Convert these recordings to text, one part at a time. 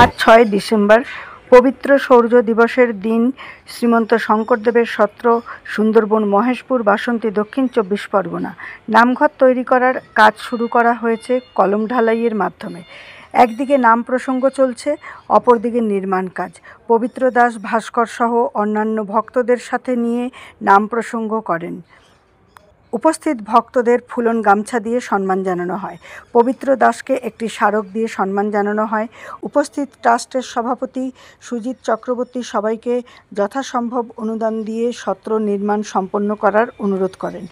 আজ 6 ডিসেম্বর পবিত্র সৌর্য দিবসের দিন শ্রীমন্ত শঙ্করদেবের সত্র সুন্দরবন মহেশপুর বাসন্তী দক্ষিণ 24 পরগনা নামঘর তৈরি করার কাজ শুরু করা হয়েছে কলম ঢালাইয়ের মাধ্যমে। একদিকে নাম প্রসঙ্গ চলছে, অপরদিকে নির্মাণ কাজ। পবিত্র দাস ভাস্কর সহ অন্যান্য ভক্তদের সাথে নিয়ে নাম প্রসঙ্গ করেন। উপস্থিত ভক্তদের ফুলন গামছা দিয়ে সম্মান জানানো হয়। পবিত্র দাসকে একটি স্মারক দিয়ে সম্মান জানানো হয়। উপস্থিত ট্রাস্টের সভাপতি সুজিত চক্রবর্তী সবাইকে যথাসম্ভব অনুদান দিয়ে সত্র নির্মাণ সম্পন্ন করার অনুরোধ করেন।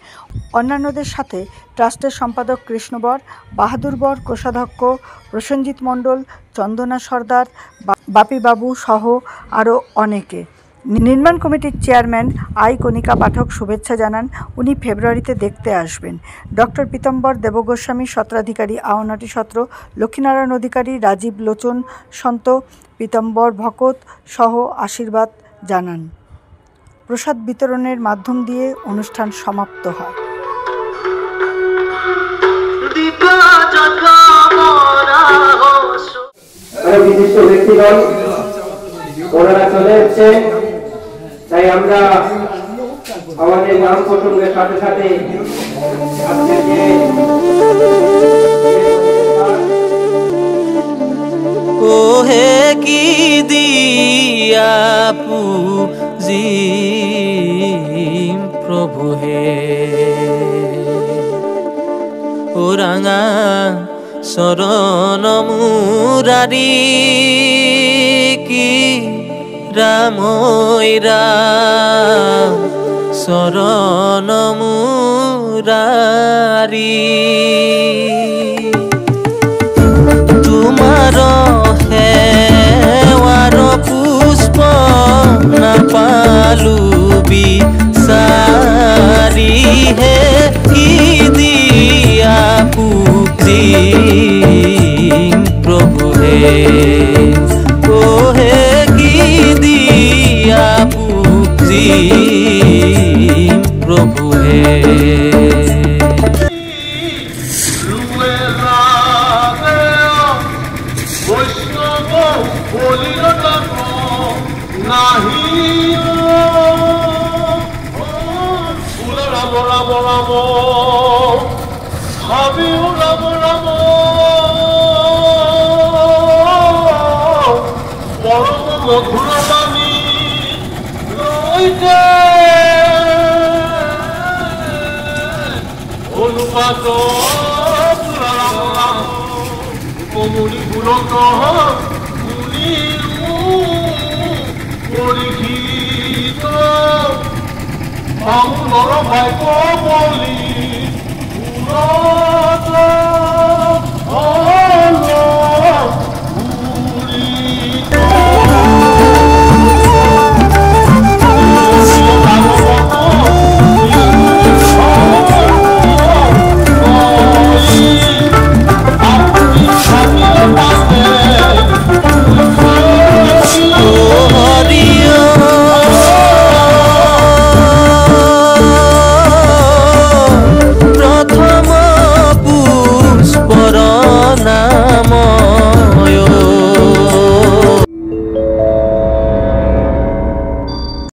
অন্যান্যদের সাথে ট্রাস্টের সম্পাদক কৃষ্ণ বর, বাহাদুর বর, কোষাধ্যক্ষ প্রসেনজিৎ মণ্ডল, চন্দনা সর্দার, বাপিবাবু সহ আরও অনেকে। নির্মাণ কমিটির চেয়ারম্যান আই কণিকা পাঠক শুভেচ্ছা জানান। উনি ফেব্রুয়ারিতে দেখতে আসবেন। ডক্টর পীতম্বর দেবগোস্বামী সত্রাধিকারী আওয়ানাটি সত্র, লক্ষ্মীনারায়ণ অধিকারী, রাজীব লোচন সন্ত, পীতম্বর ভকত সহ আশীর্বাদ জানান। প্রসাদ বিতরণের মাধ্যম দিয়ে অনুষ্ঠান সমাপ্ত হয়। বিশিষ্ট ব্যক্তিগণ ওনারা চলে এসছে, তাই আমরা আমাদের নাম প্রসঙ্গের সাথে সাথে কোহে কি দিয়া পুজি প্রভু হে ওরাঙা শরণ মুরারি কি রামইরা শরণ মুরারি তোমার হেওয়ার পুষ্প না পালুবি সারি হে কি দিয়া পুজি প্রভু হে ও হে কি দিয়া পুজি প্রভু হে মধুরবাণী অনুপাত কমুনি পুলক মুনির পরিহিত ভাই বলি